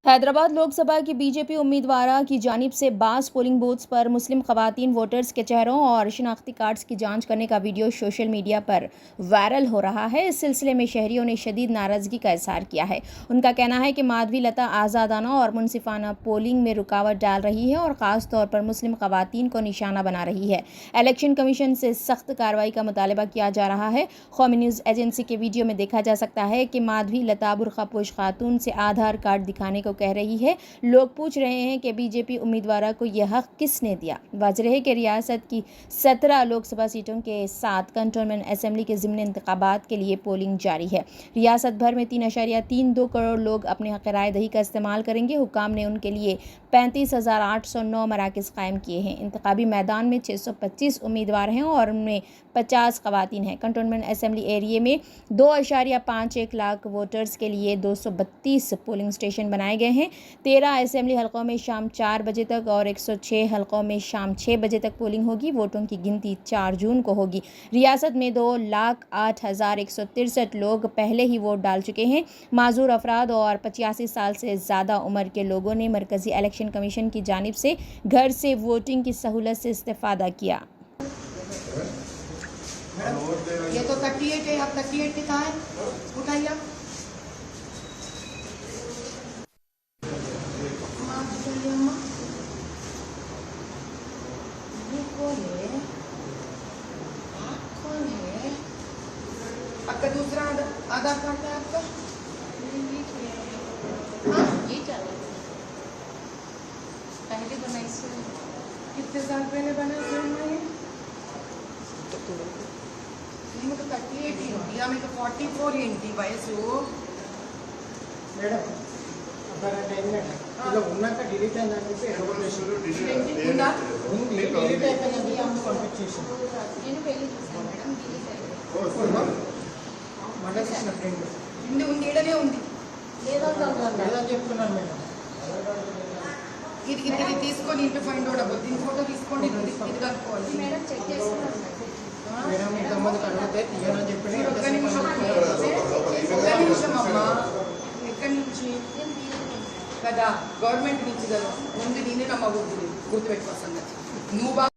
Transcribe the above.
हैदराबाद लोकसभा की बीजेपी उम्मीदवार की जानिब से 22 पोलिंग बूथ्स पर मुस्लिम खवातीन वोटर्स के चेहरों और शिनाख्ती कार्ड्स की जांच करने का वीडियो सोशल मीडिया पर वायरल हो रहा है। इस सिलसिले में शहरियों ने शदीद नाराजगी का इजहार किया है। उनका कहना है कि माधवी लता आज़ादाना और मुनसिफाना पोलिंग में रुकावट डाल रही है और ख़ास तौर पर मुस्लिम खवातीन को निशाना बना रही है। इलेक्शन कमीशन से सख्त कार्रवाई का मुतालबा किया जा रहा है। कौमी न्यूज़ एजेंसी के वीडियो में देखा जा सकता है कि माधवी लता बुर्खापोश खातून से आधार कार्ड दिखाने को कह रही है। लोग पूछ रहे हैं कि बीजेपी उम्मीदवार को यह हक किसने दिया। वाज़ेह है कि रियासत की 17 लोकसभा सीटों के साथ कंटोनमेंट असेंबली के ज़िमनी इंतखाबात के लिए पोलिंग जारी है। रियासत भर में 3.32 करोड़ लोग अपने हक़ राय दही का इस्तेमाल करेंगे। हुकाम ने उनके लिए 35,809 मराकज़ कायम किए हैं। इंतखाबी मैदान में 625 उम्मीदवार हैं और उनमें 50 खवातीन हैं। कंटोनमेंट असेंबली एरिया में 2.51 लाख वोटर्स के लिए 232 पोलिंग स्टेशन बनाए गए हैं। 13 असेंबली हलकों में शाम 4 बजे तक और 106 हलकों में शाम 6 बजे तक पोलिंग होगी। वोटों की गिनती 4 जून को होगी। रियासत में 2,08,163 लोग पहले ही वोट डाल चुके हैं। माजूर अफराद और 85 साल से ज़्यादा उम्र के लोगों ने मरकज़ी इलेक्शन कमीशन की जानिब से घर से वोटिंग की सहूलत से इस्तेफादा किया। ये तो 38 है, आप 38 लिखा है, उठाइए। आपका दूसरा आधार कार्ड है आपका? ये चला पहले बनाई से कितने साल पहले बना ये? मैं तो 38 ही होती है, मैं तो 44 इंटी वयसु మేడం అక్కడ ఇలా ఉన్నాక డిలీట్ అయిందని చెప్పి ఉందా? ఉంది డిలీట్ అయిపోయింది అమ్మ పంపించేసి నేను పెళ్లి చూసాను మేడం డిలీట్ అయింది మండలిసిన ఫ్రెండ్ ఉంది ఉంది ఈడనే ఉంది. లేదని చెప్తున్నాను మేడం. ఇది ఇది తీసుకొని ఇంటి ఫైండ్ అవుట్ అవ్వదు. దీని ఫోటో తీసుకోండి, ఇది కలుపుకోవాలి. మేడం చెక్ చేసుకున్నాను మేడం ఇంతమందికి అడిగితే తీయనని చెప్పి ఒక్క నిమిషం అమ్మా, ఎక్కడి నుంచి కదా? గవర్నమెంట్ నుంచి కదా. ముందు నేనే నమ్మకూడదు, గుర్తుపెట్టుకో సంగతి. నువ్వు